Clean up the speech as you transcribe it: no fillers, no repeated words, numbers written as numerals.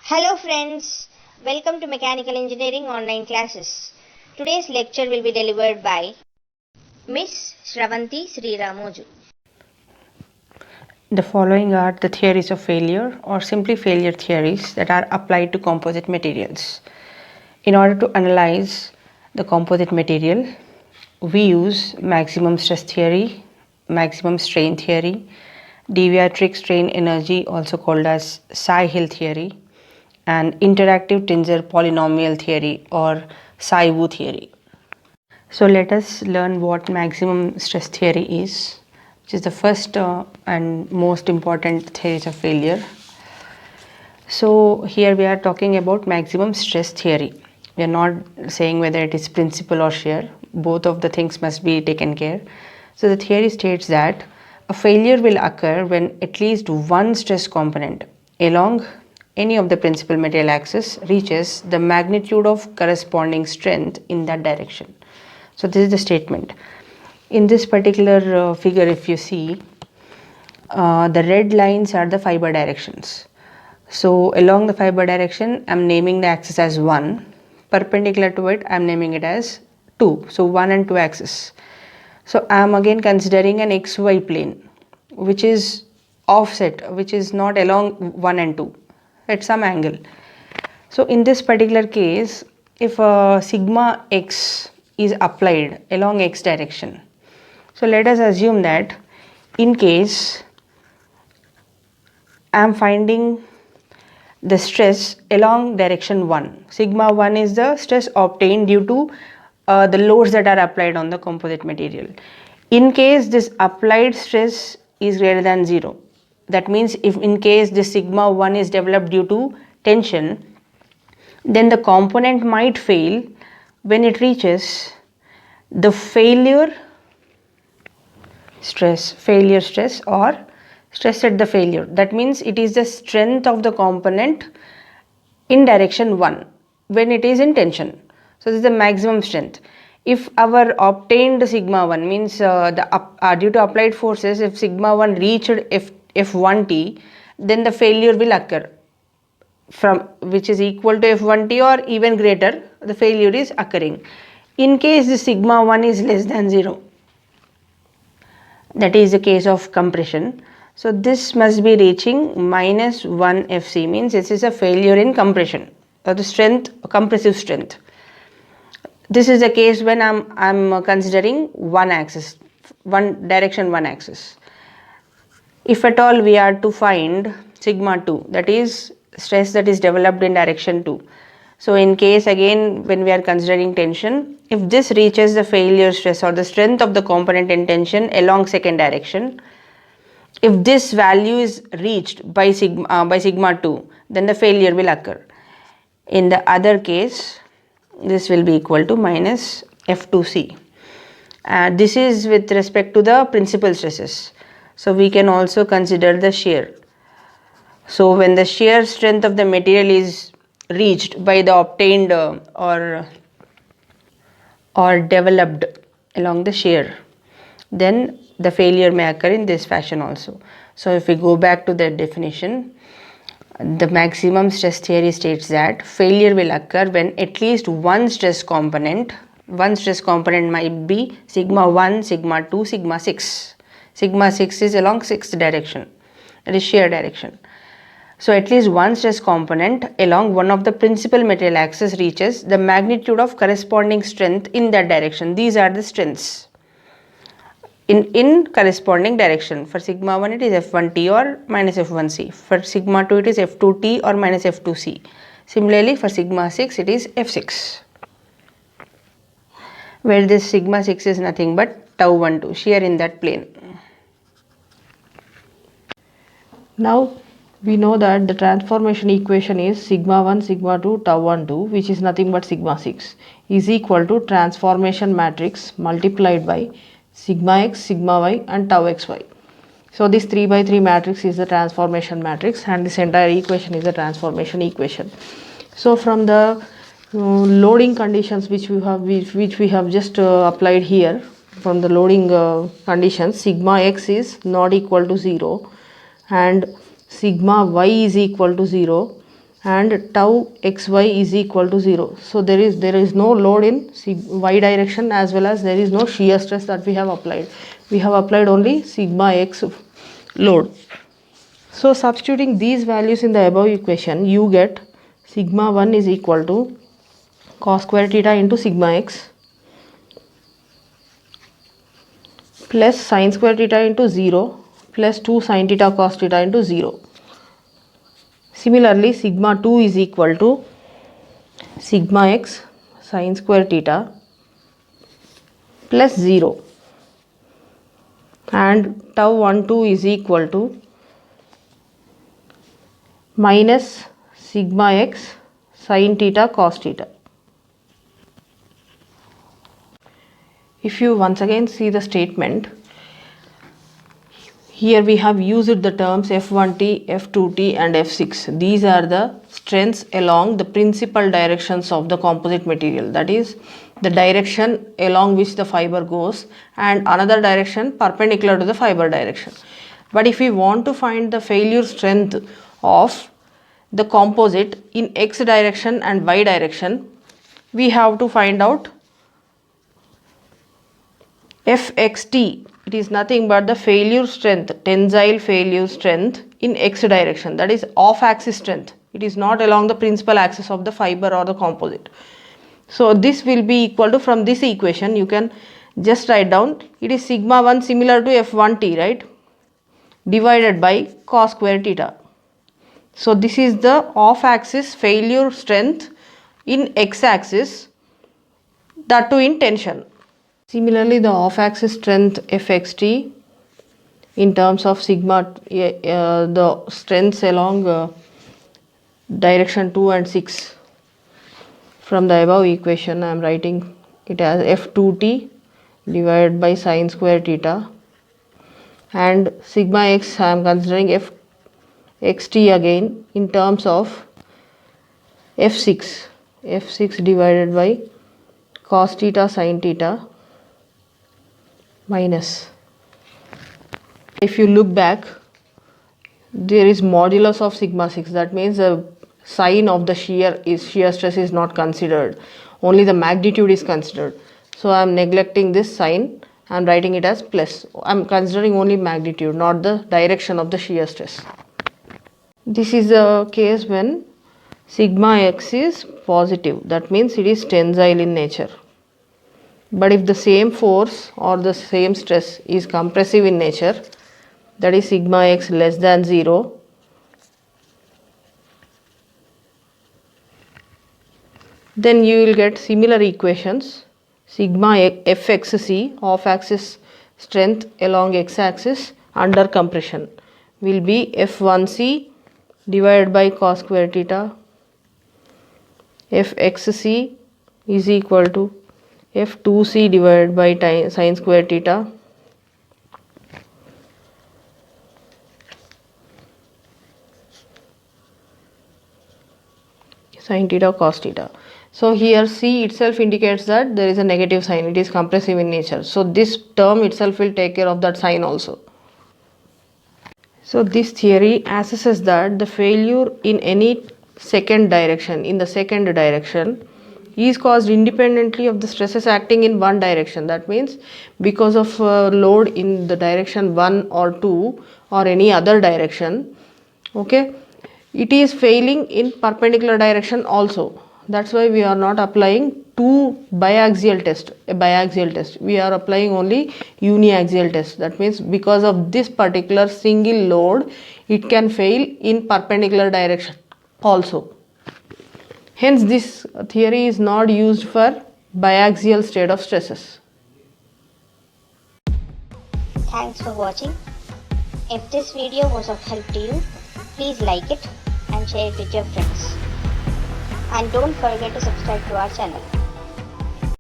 Hello friends, welcome to Mechanical Engineering online classes. Today's lecture will be delivered by Miss Shravanti Sriramoju. The following are the theories of failure or simply failure theories that are applied to composite materials. In order to analyze the composite material, we use maximum stress theory, maximum strain theory, deviatric strain energy also called as Tsai-Hill theory, and interactive tensor polynomial theory or Tsai-Wu theory. So let us learn what maximum stress theory is, which is the first and most important theories of failure. So here we are talking about maximum stress theory. We are not saying whether it is principal or shear. Both of the things must be taken care. So the theory states that a failure will occur when at least one stress component along any of the principal material axis reaches the magnitude of corresponding strength in that direction. So this is the statement. In this particular figure, if you see, the red lines are the fiber directions. So along the fiber direction, I am naming the axis as 1. Perpendicular to it, I am naming it as 2. So 1 and 2 axis. So I am again considering an XY plane, which is offset, which is not along 1 and 2 at some angle. So in this particular case, if sigma x is applied along x direction, so let us assume that in case I am finding the stress along direction 1, sigma 1 is the stress obtained due to the loads that are applied on the composite material. In case this applied stress is greater than 0, that means if in case this sigma 1 is developed due to tension, then the component might fail when it reaches the failure stress or stress at the failure. That means it is the strength of the component in direction 1 when it is in tension. So this is the maximum strength. If our obtained sigma 1 means due to applied forces, if sigma 1 reached F1T, then the failure will occur from which is equal to F1T or even greater, the failure is occurring. In case the sigma 1 is less than 0, that is the case of compression. So this must be reaching minus 1 Fc, means this is a failure in compression or the strength, compressive strength. This is the case when I'm considering one axis, one direction, one axis. If at all we are to find sigma 2, that is stress that is developed in direction 2. So in case again when we are considering tension, if this reaches the failure stress or the strength of the component in tension along second direction, if this value is reached by sigma 2, then the failure will occur. In the other case, this will be equal to minus F2C. This is with respect to the principal stresses. So we can also consider the shear. So when the shear strength of the material is reached by the obtained or developed along the shear, then the failure may occur in this fashion also. So if we go back to the definition, the maximum stress theory states that failure will occur when at least one stress component might be sigma 1, sigma 2, sigma 6. Sigma 6 is along 6th direction, that is shear direction. So at least one stress component along one of the principal material axis reaches the magnitude of corresponding strength in that direction. These are the strengths in corresponding direction. For sigma 1 it is F1T or minus F1C. For sigma 2 it is F2T or minus F2C. Similarly for sigma 6 it is F6, where this sigma 6 is nothing but tau 1 2, shear in that plane. Now we know that the transformation equation is sigma 1 sigma 2 tau 1 2, which is nothing but sigma 6, is equal to transformation matrix multiplied by sigma x, sigma y and tau xy. So this 3 by 3 matrix is the transformation matrix and this entire equation is the transformation equation. So from the loading conditions which we have just applied here, from the loading conditions, sigma x is not equal to 0 and sigma y is equal to 0 and tau xy is equal to 0. So there is no load in y direction, as well as there is no shear stress that we have applied. We have applied only sigma x load. So substituting these values in the above equation, you get sigma 1 is equal to cos square theta into sigma x plus sin square theta into 0 plus 2 sin theta cos theta into 0. Similarly, sigma 2 is equal to sigma x sin square theta plus 0, and tau 1 2 is equal to minus sigma x sin theta cos theta. If you once again see the statement, here we have used the terms F1T, F2T and F6. These are the strengths along the principal directions of the composite material, that is the direction along which the fiber goes and another direction perpendicular to the fiber direction. But if we want to find the failure strength of the composite in x direction and y direction, we have to find out Fxt. It is nothing but the failure strength, tensile failure strength in x direction, that is off axis strength. It is not along the principal axis of the fiber or the composite. So this will be equal to, from this equation you can just write down, it is sigma 1 similar to F1T, right, divided by cos square theta. So this is the off axis failure strength in x axis, that too in tension. Similarly, the off axis strength Fxt in terms of sigma, the strengths along direction 2 and 6. From the above equation I am writing it as F2T divided by sin square theta, and sigma x I am considering Fxt again in terms of F6 divided by cos theta sin theta minus. If you look back, there is modulus of sigma 6, that means the sign of the shear stress is not considered, only the magnitude is considered. So I am neglecting this sign, I am writing it as plus. I am considering only magnitude, not the direction of the shear stress. This is the case when sigma x is positive, that means it is tensile in nature. But if the same force or the same stress is compressive in nature, that is sigma x less than 0, then you will get similar equations. Sigma Fxc, off axis strength along x axis under compression, will be F1c divided by cos square theta. Fxc is equal to F2c divided by sin square theta sin theta cos theta. So here C itself indicates that there is a negative sign, it is compressive in nature. So this term itself will take care of that sign also. So this theory assesses that the failure in any second direction, is caused independently of the stresses acting in one direction. That means because of load in the direction 1 or 2 or any other direction, okay, it is failing in perpendicular direction also. That's why we are not applying a biaxial test. We are applying only uniaxial test. That means because of this particular single load, it can fail in perpendicular direction also. Hence this theory is not used for biaxial state of stresses. Thanks for watching. If this video was of help to you, please like it and share it with your friends. And don't forget to subscribe to our channel.